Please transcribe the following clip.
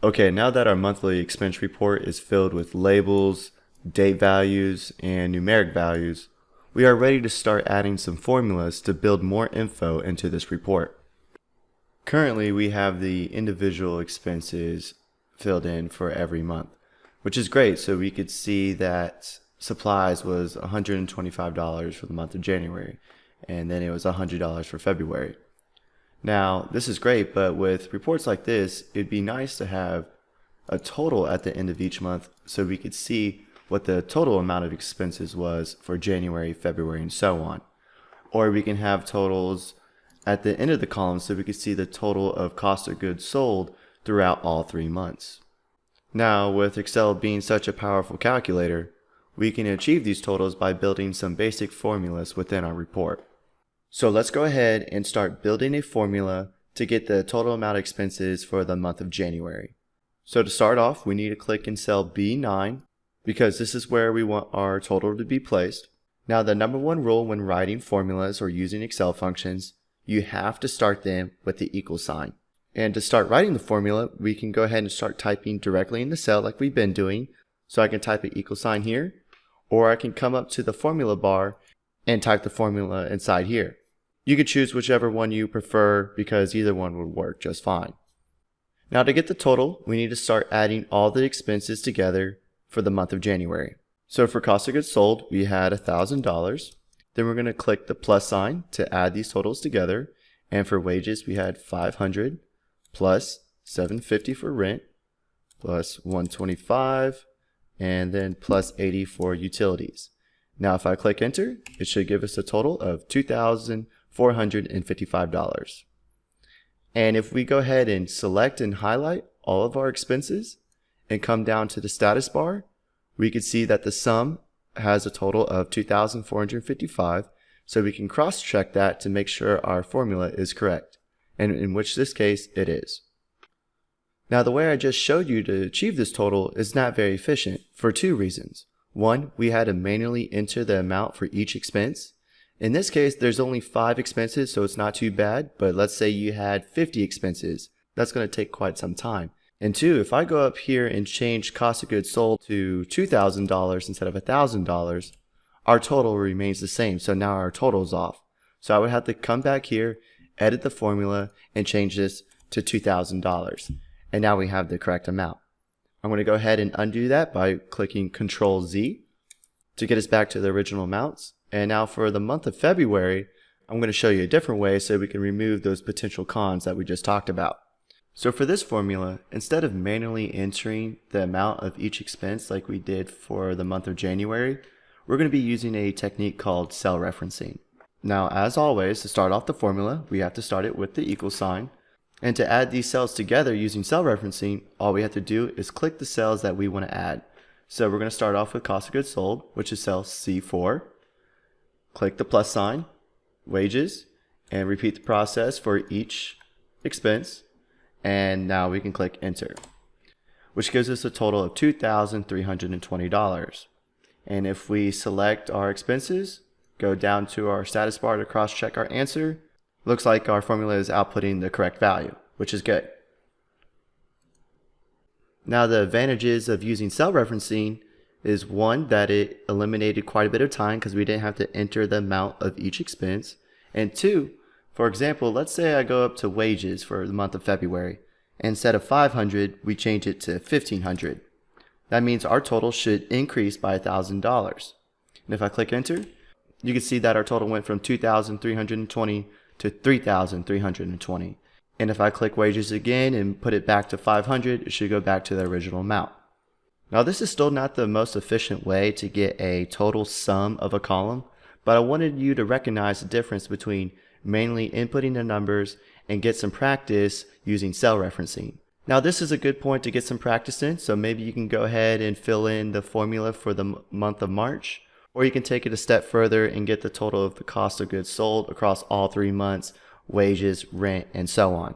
Okay, now that our monthly expense report is filled with labels, date values, and numeric values, we are ready to start adding some formulas to build more info into this report. Currently, we have the individual expenses filled in for every month, which is great. So we could see that supplies was $125 for the month of January, and then it was $100 for February. Now, this is great, but with reports like this, it'd be nice to have a total at the end of each month so we could see what the total amount of expenses was for January, February, and so on. Or we can have totals at the end of the column so we could see the total of cost of goods sold throughout all 3 months. Now, with Excel being such a powerful calculator, we can achieve these totals by building some basic formulas within our report. So let's go ahead and start building a formula to get the total amount of expenses for the month of January. So to start off, we need to click in cell B9 because this is where we want our total to be placed. Now, the number one rule when writing formulas or using Excel functions, you have to start them with the equal sign. And to start writing the formula, we can go ahead and start typing directly in the cell like we've been doing. So I can type an equal sign here, or I can come up to the formula bar and type the formula inside here. You could choose whichever one you prefer because either one would work just fine. Now to get the total, we need to start adding all the expenses together for the month of January. So for cost of goods sold, we had $1,000. Then we're going to click the plus sign to add these totals together. And for wages, we had $500 plus $750 for rent plus $125 and then plus $80 for utilities. Now if I click enter, it should give us a total of $2,455. And if we go ahead and select and highlight all of our expenses and come down to the status bar, we can see that the sum has a total of $2,455. So we can cross-check that to make sure our formula is correct, and in which this case it is. Now the way I just showed you to achieve this total is not very efficient for 2 reasons. One, we had to manually enter the amount for each expense. In this case, there's only 5 expenses, so it's not too bad, but let's say you had 50 expenses. That's going to take quite some time. And 2, if I go up here and change cost of goods sold to $2,000 instead of $1,000, our total remains the same, so now our total is off. So I would have to come back here, edit the formula, and change this to $2,000. And now we have the correct amount. I'm going to go ahead and undo that by clicking Control Z to get us back to the original amounts. And now for the month of February, I'm going to show you a different way so we can remove those potential cons that we just talked about. So for this formula, instead of manually entering the amount of each expense like we did for the month of January, we're going to be using a technique called cell referencing. Now, as always, to start off the formula, we have to start it with the equal sign. And to add these cells together using cell referencing, all we have to do is click the cells that we want to add. So we're going to start off with cost of goods sold, which is cell C4. Click the plus sign, wages, and repeat the process for each expense. And now we can click enter, which gives us a total of $2,320. And if we select our expenses, go down to our status bar to cross-check our answer, looks like our formula is outputting the correct value, which is good. Now the advantages of using cell referencing is one, that it eliminated quite a bit of time because we didn't have to enter the amount of each expense. And 2, for example, let's say I go up to wages for the month of February. Instead of $500, we change it to $1,500. That means our total should increase by $1,000. And if I click enter, you can see that our total went from $2,320 to $3,320. And if I click wages again and put it back to $500, it should go back to the original amount. Now this is still not the most efficient way to get a total sum of a column, but I wanted you to recognize the difference between manually inputting the numbers and get some practice using cell referencing. Now this is a good point to get some practice in, so maybe you can go ahead and fill in the formula for the month of March, or you can take it a step further and get the total of the cost of goods sold across all 3 months, wages, rent, and so on.